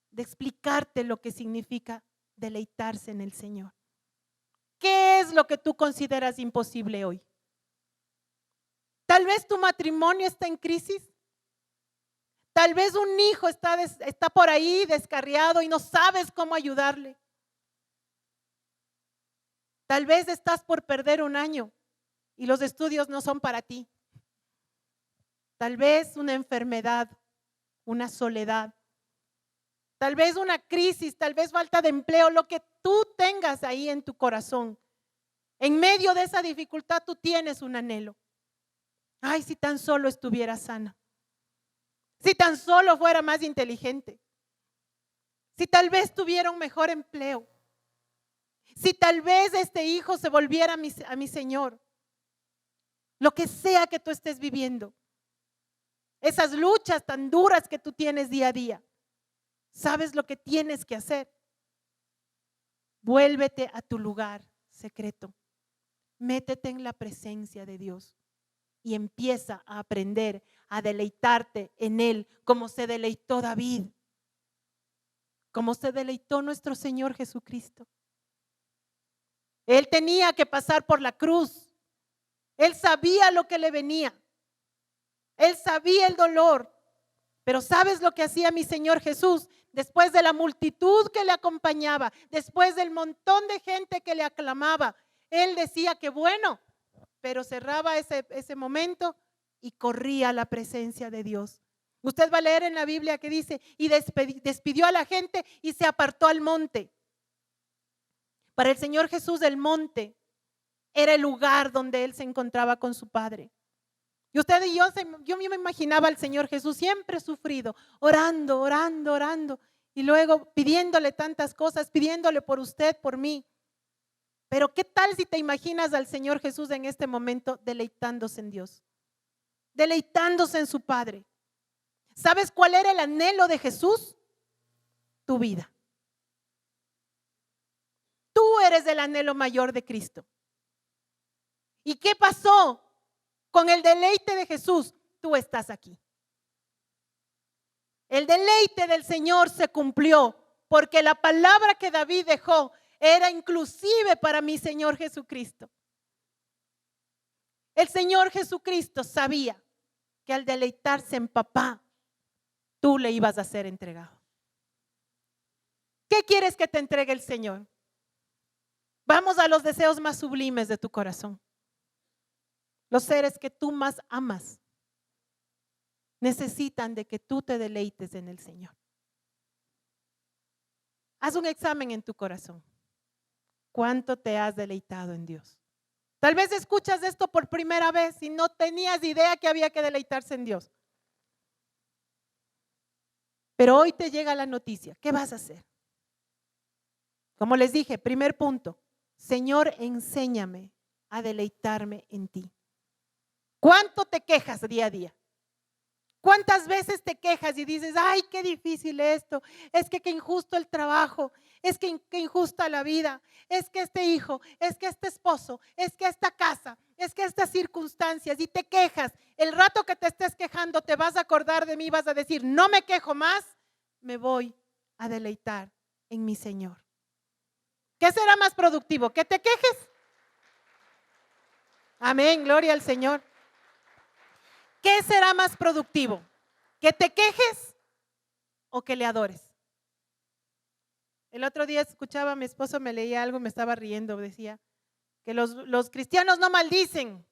de explicarte lo que significa deleitarse en el Señor. ¿Qué es lo que tú consideras imposible hoy? Tal vez tu matrimonio está en crisis. Tal vez un hijo está por ahí descarriado y no sabes cómo ayudarle. Tal vez estás por perder un año y los estudios no son para ti. Tal vez una enfermedad, una soledad, tal vez una crisis, tal vez falta de empleo, lo que tú tengas ahí en tu corazón. En medio de esa dificultad tú tienes un anhelo. Ay, si tan solo estuviera sana. Si tan solo fuera más inteligente. Si tal vez tuviera un mejor empleo. Si tal vez este hijo se volviera a mi Señor. Lo que sea que tú estés viviendo. Esas luchas tan duras que tú tienes día a día. ¿Sabes lo que tienes que hacer? Vuélvete a tu lugar secreto. Métete en la presencia de Dios y empieza a aprender a deleitarte en Él como se deleitó David, como se deleitó nuestro Señor Jesucristo. Él tenía que pasar por la cruz. Él sabía lo que le venía. Él sabía el dolor. Pero ¿sabes lo que hacía mi Señor Jesús? Después de la multitud que le acompañaba, después del montón de gente que le aclamaba, Él decía que bueno, pero cerraba ese momento y corría a la presencia de Dios. Usted va a leer en la Biblia que dice, y despidió a la gente y se apartó al monte. Para el Señor Jesús el monte era el lugar donde Él se encontraba con su Padre. Y usted y yo me imaginaba al Señor Jesús siempre sufrido, orando, orando, orando, y luego pidiéndole tantas cosas, pidiéndole por usted, por mí. Pero ¿qué tal si te imaginas al Señor Jesús en este momento deleitándose en Dios? Deleitándose en su Padre. ¿Sabes cuál era el anhelo de Jesús? Tu vida. Tú eres el anhelo mayor de Cristo. ¿Y qué pasó con el deleite de Jesús? Tú estás aquí. El deleite del Señor se cumplió porque la palabra que David dejó era inclusive para mi Señor Jesucristo. El Señor Jesucristo sabía que al deleitarse en papá, tú le ibas a ser entregado. ¿Qué quieres que te entregue el Señor? Vamos a los deseos más sublimes de tu corazón. Los seres que tú más amas necesitan de que tú te deleites en el Señor. Haz un examen en tu corazón. ¿Cuánto te has deleitado en Dios? Tal vez escuchas esto por primera vez y no tenías idea que había que deleitarse en Dios. Pero hoy te llega la noticia. ¿Qué vas a hacer? Como les dije, primer punto. Señor, enséñame a deleitarme en ti. ¿Cuánto te quejas día a día? ¿Cuántas veces te quejas y dices, ay, qué difícil esto, es que qué injusto el trabajo, es que qué injusta la vida, es que este hijo, es que este esposo, es que esta casa, es que estas circunstancias, y te quejas? El rato que te estés quejando te vas a acordar de mí, vas a decir, no me quejo más, me voy a deleitar en mi Señor. ¿Qué será más productivo? ¿Que te quejes? Amén, gloria al Señor. ¿Qué será más productivo? ¿Que te quejes o que le adores? El otro día escuchaba a mi esposo, me leía algo, me estaba riendo, decía que los cristianos no maldicen.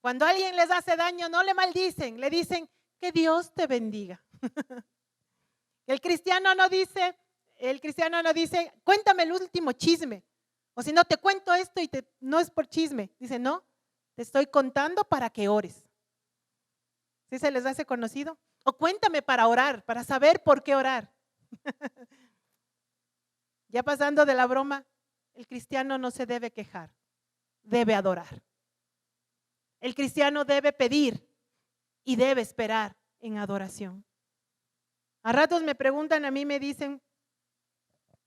Cuando alguien les hace daño, no le maldicen, le dicen que Dios te bendiga. El cristiano no dice, cuéntame el último chisme. O si no, te cuento esto y no es por chisme. Dice, no, te estoy contando para que ores. ¿Sí se les hace conocido? O cuéntame para orar, para saber por qué orar. Ya pasando de la broma, el cristiano no se debe quejar, debe adorar. El cristiano debe pedir y debe esperar en adoración. A ratos me preguntan, a mí me dicen,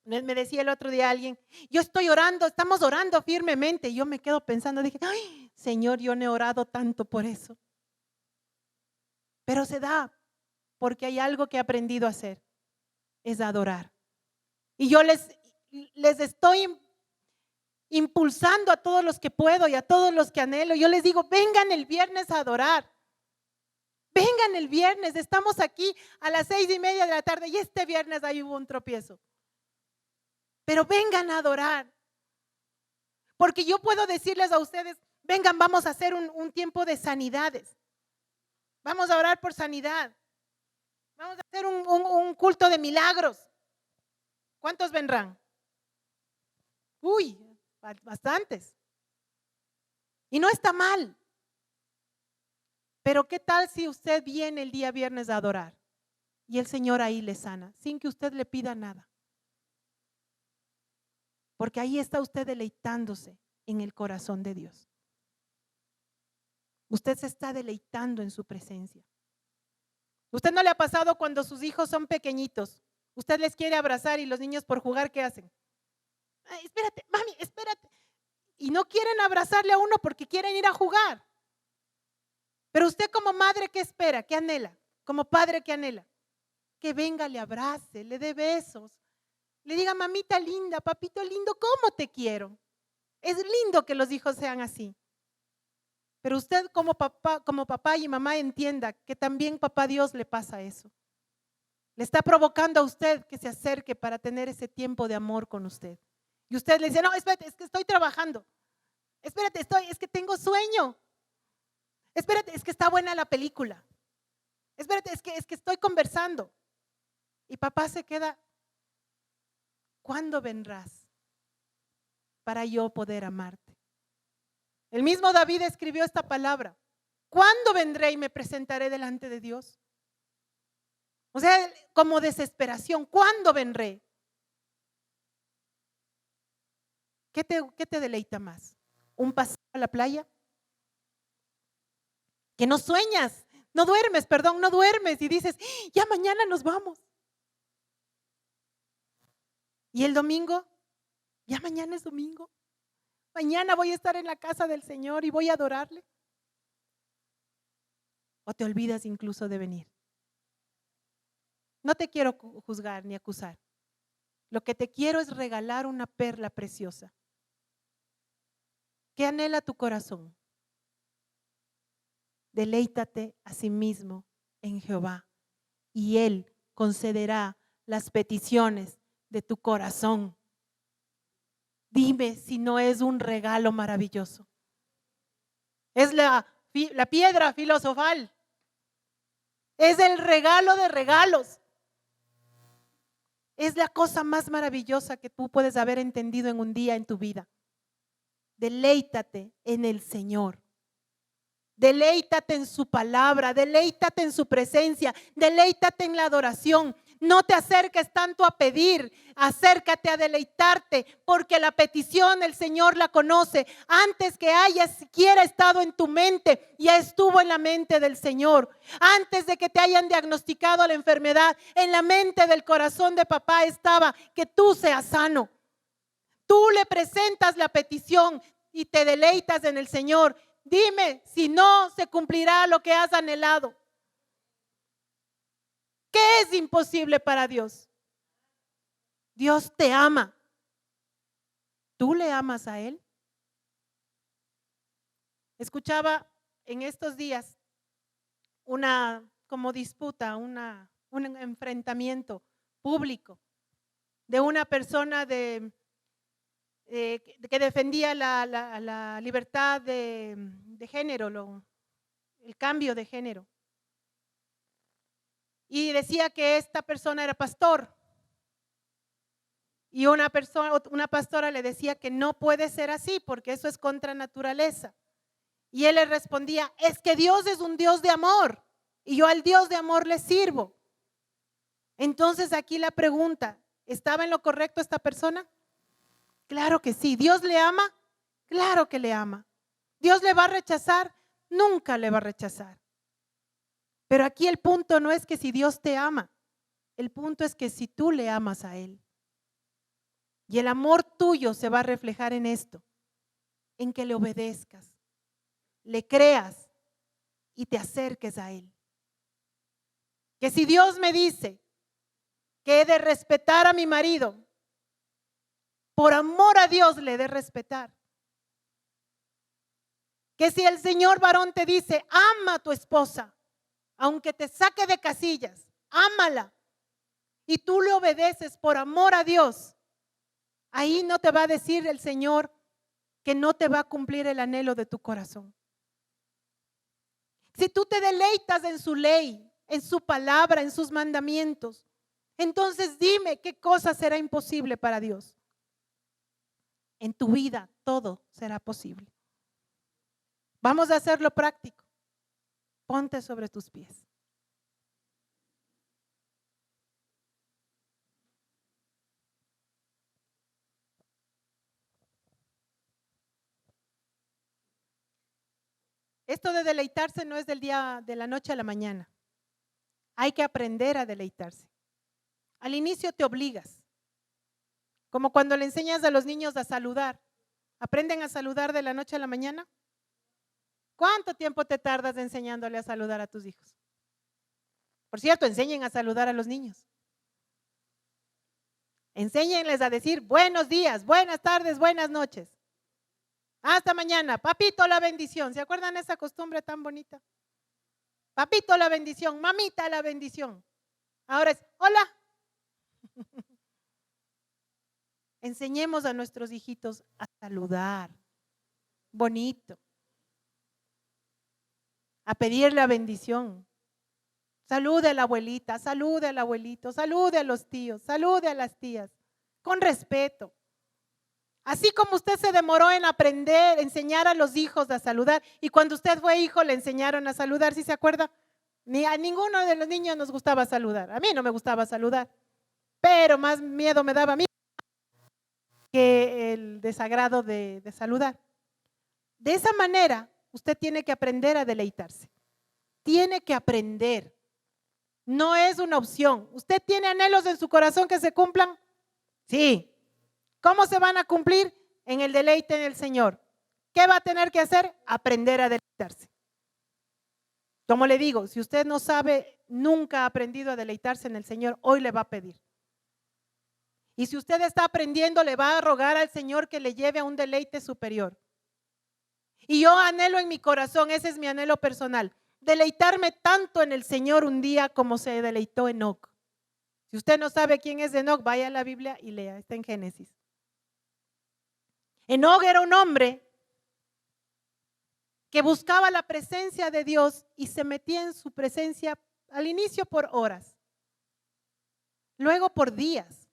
me decía el otro día alguien, yo estoy orando, estamos orando firmemente. Y yo me quedo pensando, dije, ay, Señor, yo no he orado tanto por eso. Pero se da, porque hay algo que he aprendido a hacer, es adorar. Y yo les estoy impulsando a todos los que puedo y a todos los que anhelo. Yo les digo, vengan el viernes a adorar. Vengan el viernes, estamos aquí a las 6:30 de la tarde y este viernes ahí hubo un tropiezo. Pero vengan a adorar. Porque yo puedo decirles a ustedes, vengan, vamos a hacer un tiempo de sanidades. Vamos a orar por sanidad. Vamos a hacer un culto de milagros. ¿Cuántos vendrán? Uy, bastantes. Y no está mal. Pero ¿qué tal si usted viene el día viernes a adorar y el Señor ahí le sana, sin que usted le pida nada? Porque ahí está usted deleitándose en el corazón de Dios. Usted se está deleitando en su presencia. ¿Usted no le ha pasado cuando sus hijos son pequeñitos? Usted les quiere abrazar y los niños por jugar, ¿qué hacen? Ay, espérate, mami, espérate. Y no quieren abrazarle a uno porque quieren ir a jugar. Pero usted como madre, ¿qué espera? ¿Qué anhela? Como padre, ¿qué anhela? Que venga, le abrace, le dé besos, le diga, mamita linda, papito lindo, ¿cómo te quiero? Es lindo que los hijos sean así. Pero usted como papá y mamá entienda que también papá Dios le pasa eso. Le está provocando a usted que se acerque para tener ese tiempo de amor con usted. Y usted le dice, no, espérate, es que estoy trabajando. Espérate, es que tengo sueño. Espérate, es que está buena la película. Espérate, es que estoy conversando. Y papá se queda, ¿cuándo vendrás para yo poder amarte? El mismo David escribió esta palabra. ¿Cuándo vendré y me presentaré delante de Dios? O sea, como desesperación, ¿cuándo vendré? ¿Qué te deleita más? ¿Un paseo a la playa? Que no sueñas, no duermes, perdón, no duermes y dices, ya mañana nos vamos. Y el domingo, ya mañana es domingo. Mañana voy a estar en la casa del Señor y voy a adorarle. O te olvidas incluso de venir. No te quiero juzgar ni acusar. Lo que te quiero es regalar una perla preciosa. ¿Qué anhela tu corazón? Deleítate a sí mismo en Jehová y Él concederá las peticiones de tu corazón. Dime si no es un regalo maravilloso. Es la piedra filosofal. Es el regalo de regalos. Es la cosa más maravillosa que tú puedes haber entendido en un día en tu vida. Deleítate en el Señor. Deleítate en su palabra, deleítate en su presencia, deleítate en la adoración. No te acerques tanto a pedir, acércate a deleitarte, porque la petición el Señor la conoce. Antes que haya siquiera estado en tu mente, ya estuvo en la mente del Señor. Antes de que te hayan diagnosticado la enfermedad, en la mente del corazón de papá estaba que tú seas sano. Tú le presentas la petición y te deleitas en el Señor. Dime si no se cumplirá lo que has anhelado. ¿Qué es imposible para Dios? Dios te ama. ¿Tú le amas a Él? Escuchaba en estos días una como disputa, un enfrentamiento público de una persona que defendía la libertad de género, el cambio de género. y decía que esta persona era pastor. Y una pastora le decía que no puede ser así porque eso es contra naturaleza. Y él le respondía, es que Dios es un Dios de amor y yo al Dios de amor le sirvo. Entonces aquí la pregunta, ¿estaba en lo correcto esta persona? Claro que sí. ¿Dios le ama? Claro que le ama. ¿Dios le va a rechazar? Nunca le va a rechazar. Pero aquí el punto no es que si Dios te ama, el punto es que si tú le amas a Él. Y el amor tuyo se va a reflejar en esto, en que le obedezcas, le creas y te acerques a Él. Que si Dios me dice que he de respetar a mi marido, por amor a Dios le he de respetar. Que si el Señor varón te dice, ama a tu esposa, aunque te saque de casillas, ámala, y tú le obedeces por amor a Dios, ahí no te va a decir el Señor que no te va a cumplir el anhelo de tu corazón. Si tú te deleitas en su ley, en su palabra, en sus mandamientos, entonces dime qué cosa será imposible para Dios. En tu vida todo será posible. Vamos a hacerlo práctico. Ponte sobre tus pies. Esto de deleitarse no es del día de la noche a la mañana. Hay que aprender a deleitarse. Al inicio te obligas. Como cuando le enseñas a los niños a saludar. ¿Aprenden a saludar de la noche a la mañana? ¿Cuánto tiempo te tardas enseñándole a saludar a tus hijos? Por cierto, enseñen a saludar a los niños. Enséñenles a decir buenos días, buenas tardes, buenas noches. Hasta mañana. Papito, la bendición. ¿Se acuerdan de esa costumbre tan bonita? Papito, la bendición. Mamita, la bendición. Ahora es, hola. Enseñemos a nuestros hijitos a saludar. Bonito. A pedir la bendición. Salude a la abuelita, salude al abuelito, salude a los tíos, salude a las tías. Con respeto. Así como usted se demoró en aprender, enseñar a los hijos a saludar, y cuando usted fue hijo le enseñaron a saludar, ¿sí se acuerda? Ni a ninguno de los niños nos gustaba saludar. A mí no me gustaba saludar, pero más miedo me daba a mí que el desagrado de saludar. De esa manera, usted tiene que aprender a deleitarse. Tiene que aprender. No es una opción. ¿Usted tiene anhelos en su corazón que se cumplan? Sí. ¿Cómo se van a cumplir? En el deleite en el Señor. ¿Qué va a tener que hacer? Aprender a deleitarse. Como le digo, si usted no sabe, nunca ha aprendido a deleitarse en el Señor, hoy le va a pedir. Y si usted está aprendiendo, le va a rogar al Señor que le lleve a un deleite superior. Y yo anhelo en mi corazón, ese es mi anhelo personal, deleitarme tanto en el Señor un día como se deleitó Enoc. Si usted no sabe quién es Enoc, vaya a la Biblia y lea, está en Génesis. Enoc era un hombre que buscaba la presencia de Dios y se metía en su presencia al inicio por horas, luego por días,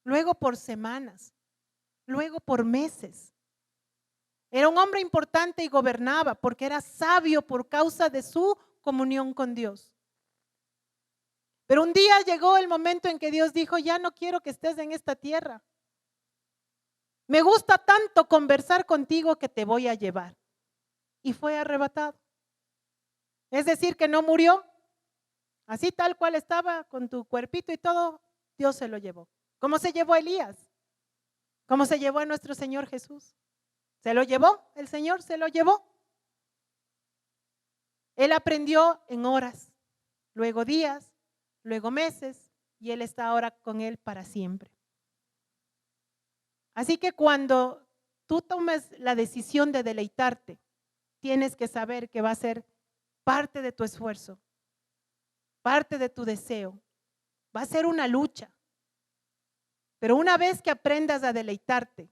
luego por semanas, luego por meses. Era un hombre importante y gobernaba porque era sabio por causa de su comunión con Dios. Pero un día llegó el momento en que Dios dijo, ya no quiero que estés en esta tierra. Me gusta tanto conversar contigo que te voy a llevar. Y fue arrebatado. Es decir, que no murió. Así tal cual estaba con tu cuerpito y todo, Dios se lo llevó. ¿Cómo se llevó a Elías? ¿Cómo se llevó a nuestro Señor Jesús? ¿Se lo llevó? El Señor se lo llevó. Él aprendió en horas, luego días, luego meses, y Él está ahora con Él para siempre. Así que cuando tú tomes la decisión de deleitarte, tienes que saber que va a ser parte de tu esfuerzo, parte de tu deseo. Va a ser una lucha. Pero una vez que aprendas a deleitarte,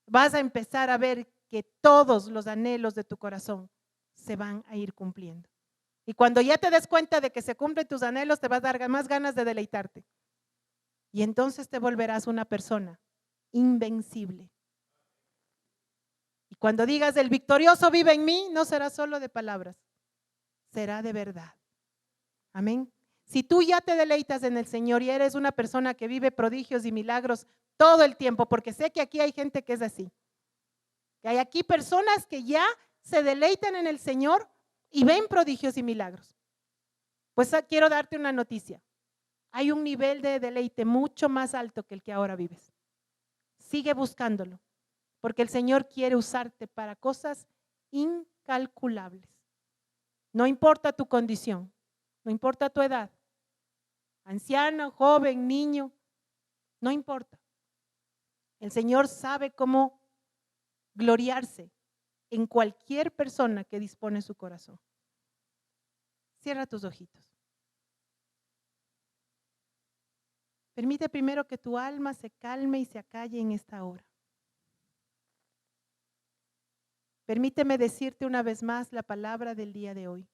vas a empezar a ver que todos los anhelos de tu corazón se van a ir cumpliendo. Y cuando ya te des cuenta de que se cumplen tus anhelos, te vas a dar más ganas de deleitarte. Y entonces te volverás una persona invencible. Y cuando digas, el victorioso vive en mí, no será solo de palabras, será de verdad. Amén. Si tú ya te deleitas en el Señor y eres una persona que vive prodigios y milagros todo el tiempo, porque sé que aquí hay gente que es así, que hay aquí personas que ya se deleitan en el Señor y ven prodigios y milagros. Pues quiero darte una noticia. Hay un nivel de deleite mucho más alto que el que ahora vives. Sigue buscándolo, porque el Señor quiere usarte para cosas incalculables. No importa tu condición, no importa tu edad, anciano, joven, niño, no importa. El Señor sabe cómo gloriarse en cualquier persona que dispone su corazón. Cierra tus ojitos. Permite primero que tu alma se calme y se acalle en esta hora. Permíteme decirte una vez más la palabra del día de hoy.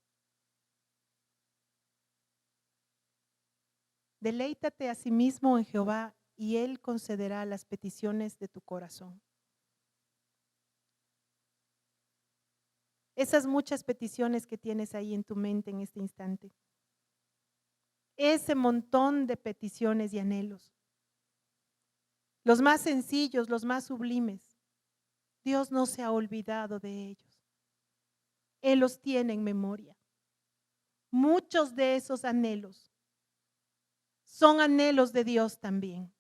Deleítate a sí mismo en Jehová y Él concederá las peticiones de tu corazón. Esas muchas peticiones que tienes ahí en tu mente en este instante. Ese montón de peticiones y anhelos. Los más sencillos, los más sublimes. Dios no se ha olvidado de ellos. Él los tiene en memoria. Muchos de esos anhelos son anhelos de Dios también.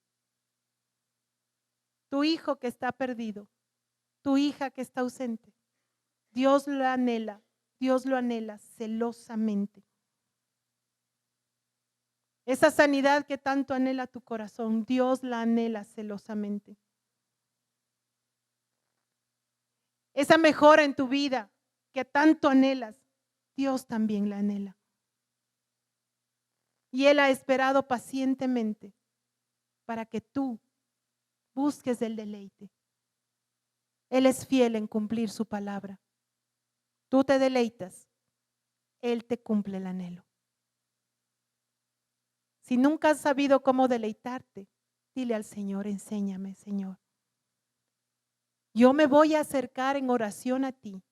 Tu hijo que está perdido, tu hija que está ausente, Dios lo anhela celosamente. Esa sanidad que tanto anhela tu corazón, Dios la anhela celosamente. Esa mejora en tu vida que tanto anhelas, Dios también la anhela. Y Él ha esperado pacientemente para que tú busques el deleite. Él es fiel en cumplir su palabra. Tú te deleitas, Él te cumple el anhelo. Si nunca has sabido cómo deleitarte, dile al Señor, enséñame, Señor. Yo me voy a acercar en oración a ti.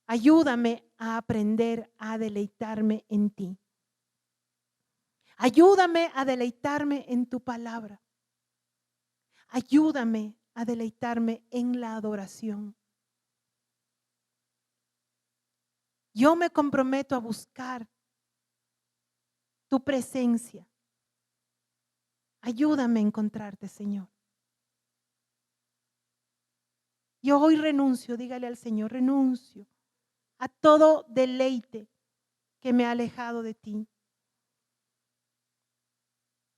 Ayúdame a aprender a deleitarme en ti. Ayúdame a deleitarme en tu palabra. Ayúdame a deleitarme en la adoración. Yo me comprometo a buscar tu presencia. Ayúdame a encontrarte, Señor. Yo hoy renuncio, dígale al Señor, renuncio a todo deleite que me ha alejado de ti.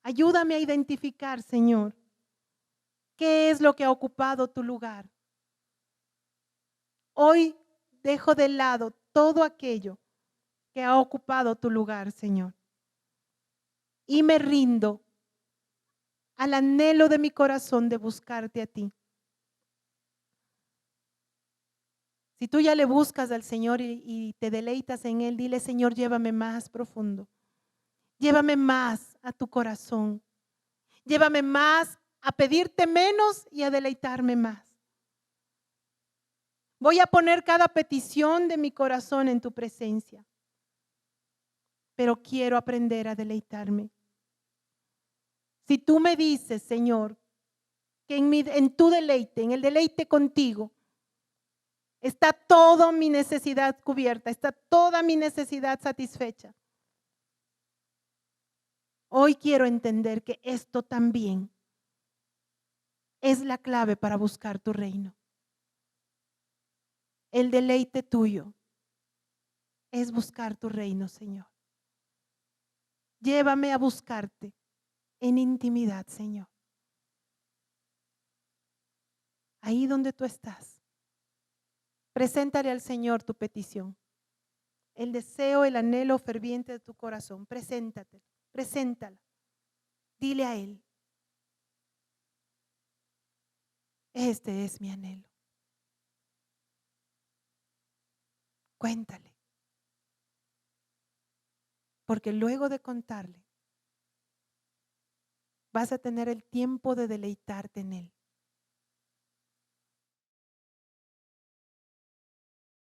Ayúdame a identificar, Señor, qué es lo que ha ocupado tu lugar. Hoy dejo de lado todo aquello que ha ocupado tu lugar, Señor. Y me rindo al anhelo de mi corazón de buscarte a ti. Si tú ya le buscas al Señor y te deleitas en Él, dile, Señor, llévame más profundo. Llévame más a tu corazón. Llévame más a pedirte menos y a deleitarme más. Voy a poner cada petición de mi corazón en tu presencia, pero quiero aprender a deleitarme. Si tú me dices, Señor, que en tu deleite, en el deleite contigo, está toda mi necesidad cubierta, está toda mi necesidad satisfecha. Hoy quiero entender que esto también es la clave para buscar tu reino. El deleite tuyo es buscar tu reino, Señor. Llévame a buscarte en intimidad, Señor. Ahí donde tú estás, preséntale al Señor tu petición. El deseo, el anhelo ferviente de tu corazón, preséntala. Dile a Él, este es mi anhelo. Cuéntale. Porque luego de contarle, vas a tener el tiempo de deleitarte en Él.